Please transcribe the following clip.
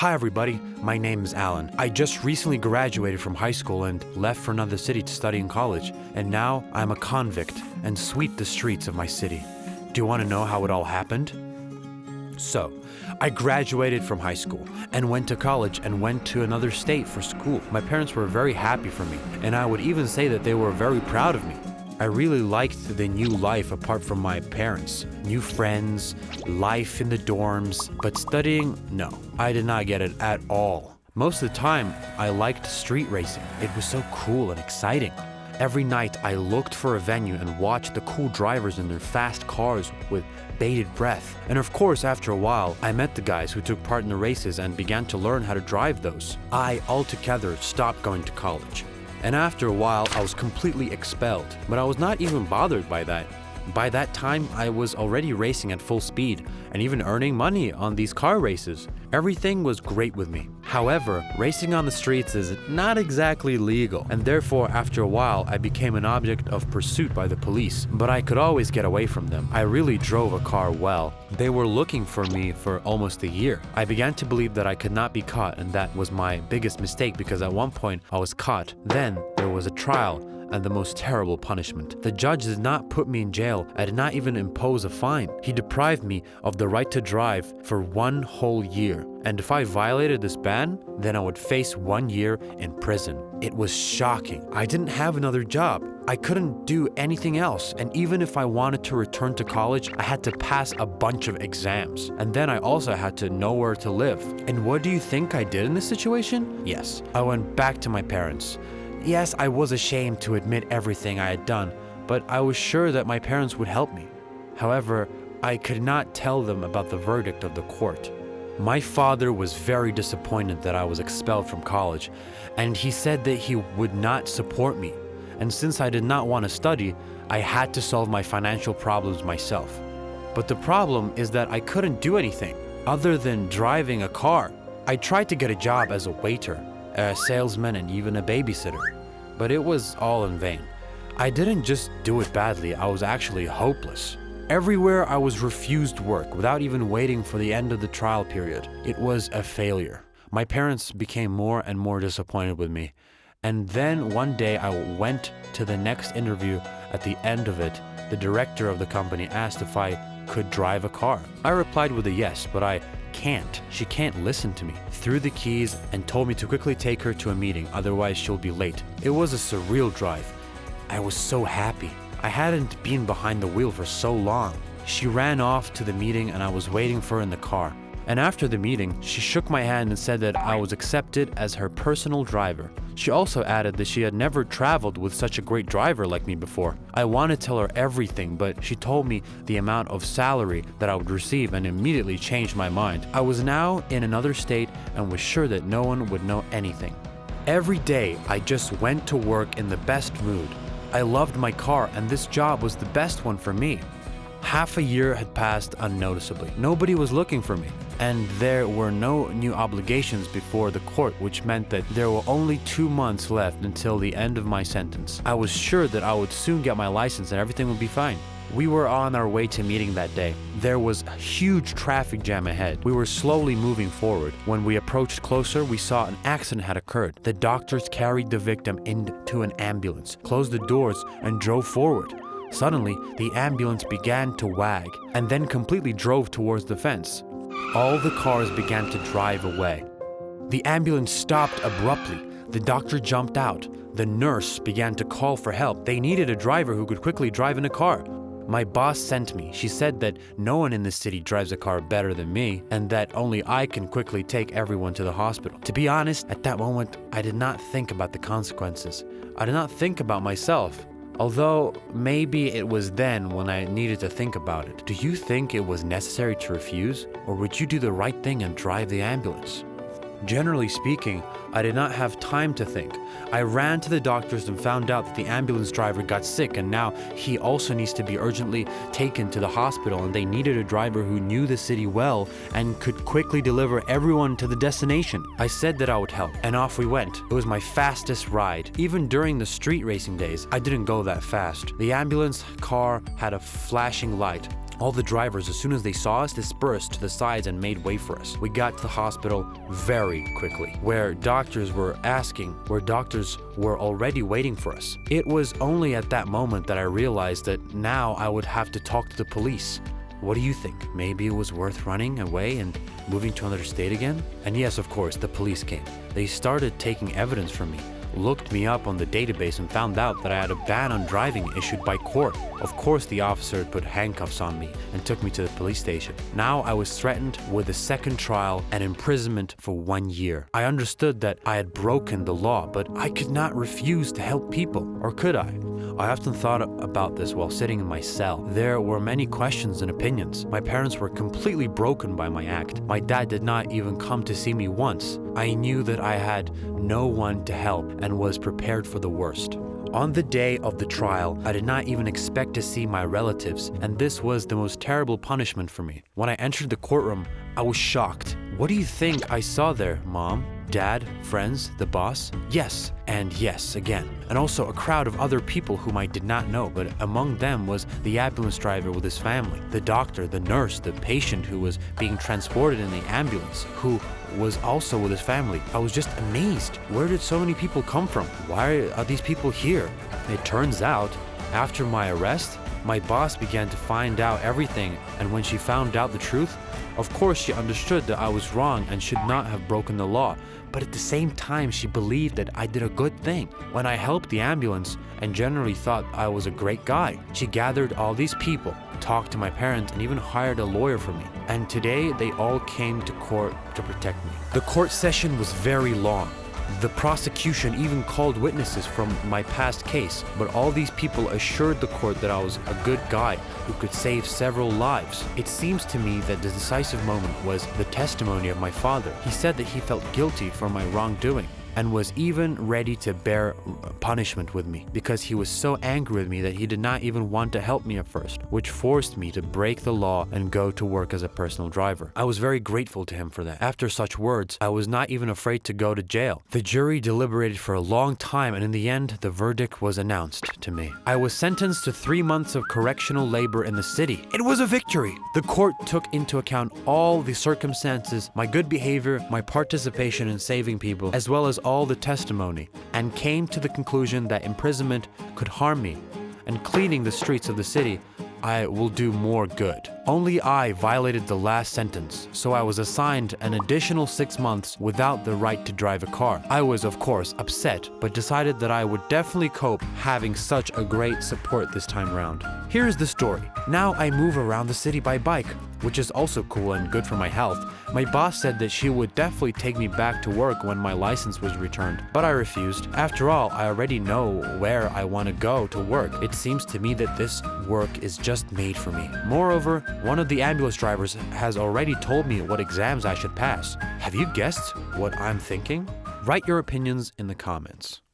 Hi everybody, my name is Alan. I just recently graduated from high school and left for another city to study in college, and now I'm a convict and sweep the streets of my city. Do you want to know how it all happened? So, I graduated from high school and went to college and went to another state for school. My parents were very happy for me, and I would even say that they were very proud of me. I really liked the new life apart from my parents. New friends, life in the dorms, but studying, no. I did not get it at all. Most of the time, I liked street racing. It was so cool and exciting. Every night, I looked for a venue and watched the cool drivers in their fast cars with bated breath. And of course, after a while, I met the guys who took part in the races and began to learn how to drive those. I altogether stopped going to college. And after a while, I was completely expelled. But I was not even bothered by that. By that time, I was already racing at full speed and even earning money on these car races. Everything was great with me. However, racing on the streets is not exactly legal, and therefore, after a while, I became an object of pursuit by the police. But I could always get away from them. I really drove a car well. They were looking for me for almost a year. I began to believe that I could not be caught, and that was my biggest mistake because at one point I was caught. Then there was a trial and the most terrible punishment. The judge did not put me in jail. I did not even impose a fine. He deprived me of the right to drive for 1 whole year. And if I violated this ban, then I would face 1 year in prison. It was shocking. I didn't have another job. I couldn't do anything else. And even if I wanted to return to college, I had to pass a bunch of exams. And then I also had to know where to live. And what do you think I did in this situation? Yes, I went back to my parents. Yes, I was ashamed to admit everything I had done, but I was sure that my parents would help me. However, I could not tell them about the verdict of the court. My father was very disappointed that I was expelled from college, and he said that he would not support me. And since I did not want to study, I had to solve my financial problems myself. But the problem is that I couldn't do anything other than driving a car. I tried to get a job as a waiter, a salesman, and even a babysitter, but it was all in vain. I didn't just do it badly, I was actually hopeless. Everywhere I was refused work without even waiting for the end of the trial period. It was a failure. My parents became more and more disappointed with me. And then one day I went to the next interview. At the end of it, the director of the company asked if I could drive a car. I replied with a yes, but I can't. She can't listen to me. Threw the keys and told me to quickly take her to a meeting, otherwise she'll be late. It was a surreal drive. I was so happy. I hadn't been behind the wheel for so long. She ran off to the meeting and I was waiting for her in the car. And after the meeting, she shook my hand and said that I was accepted as her personal driver. She also added that she had never traveled with such a great driver like me before. I wanted to tell her everything, but she told me the amount of salary that I would receive and immediately changed my mind. I was now in another state and was sure that no one would know anything. Every day, I just went to work in the best mood. I loved my car and this job was the best one for me. Half a year had passed unnoticeably. Nobody was looking for me. And there were no new obligations before the court, which meant that there were only 2 months left until the end of my sentence. I was sure that I would soon get my license and everything would be fine. We were on our way to meeting that day. There was a huge traffic jam ahead. We were slowly moving forward. When we approached closer, we saw an accident had occurred. The doctors carried the victim into an ambulance, closed the doors, and drove forward. Suddenly, the ambulance began to wag and then completely drove towards the fence. All the cars began to drive away. The ambulance stopped abruptly. The doctor jumped out. The nurse began to call for help. They needed a driver who could quickly drive in a car. My boss sent me. She said that no one in the city drives a car better than me and that only I can quickly take everyone to the hospital. To be honest, at that moment, I did not think about the consequences. I did not think about myself. Although, maybe it was then when I needed to think about it. Do you think it was necessary to refuse? Or would you do the right thing and drive the ambulance? Generally speaking, I did not have time to think. I ran to the doctors and found out that the ambulance driver got sick and now he also needs to be urgently taken to the hospital, and they needed a driver who knew the city well and could quickly deliver everyone to the destination. I said that I would help, and off we went. It was my fastest ride. Even during the street racing days, I didn't go that fast. The ambulance car had a flashing light. All the drivers, as soon as they saw us, dispersed to the sides and made way for us. We got to the hospital very quickly, where doctors were already waiting for us. It was only at that moment that I realized that now I would have to talk to the police. What do you think? Maybe it was worth running away and moving to another state again? And yes, of course, the police came. They started taking evidence from me, looked me up on the database and found out that I had a ban on driving issued by court. Of course, the officer had put handcuffs on me and took me to the police station. Now I was threatened with a second trial and imprisonment for 1 year. I understood that I had broken the law, but I could not refuse to help people, or could I? I often thought about this while sitting in my cell. There were many questions and opinions. My parents were completely broken by my act. My dad did not even come to see me once. I knew that I had no one to help and was prepared for the worst. On the day of the trial, I did not even expect to see my relatives, and this was the most terrible punishment for me. When I entered the courtroom, I was shocked. What do you think I saw there, Mom? Dad, friends, the boss? Yes, and yes again. And also a crowd of other people whom I did not know, but among them was the ambulance driver with his family, the doctor, the nurse, the patient who was being transported in the ambulance, who was also with his family. I was just amazed. Where did so many people come from? Why are these people here? It turns out, after my arrest, my boss began to find out everything, and when she found out the truth, of course she understood that I was wrong and should not have broken the law, but at the same time she believed that I did a good thing. When I helped the ambulance and generally thought I was a great guy, she gathered all these people, talked to my parents, and even hired a lawyer for me. And today they all came to court to protect me. The court session was very long. The prosecution even called witnesses from my past case, but all these people assured the court that I was a good guy who could save several lives. It seems to me that the decisive moment was the testimony of my father. He said that he felt guilty for my wrongdoing and was even ready to bear punishment with me because he was so angry with me that he did not even want to help me at first, which forced me to break the law and go to work as a personal driver. I was very grateful to him for that. After such words, I was not even afraid to go to jail. The jury deliberated for a long time, and in the end, the verdict was announced to me. I was sentenced to 3 months of correctional labor in the city. It was a victory! The court took into account all the circumstances, my good behavior, my participation in saving people, as well as all the testimony, and came to the conclusion that imprisonment could harm me, and cleaning the streets of the city I will do more good. Only I violated the last sentence, so I was assigned an additional 6 months without the right to drive a car. I was, of course, upset, but decided that I would definitely cope having such a great support this time around. Here's the story. Now I move around the city by bike, which is also cool and good for my health. My boss said that she would definitely take me back to work when my license was returned, but I refused. After all, I already know where I want to go to work. It seems to me that this work is just made for me. Moreover, one of the ambulance drivers has already told me what exams I should pass. Have you guessed what I'm thinking? Write your opinions in the comments.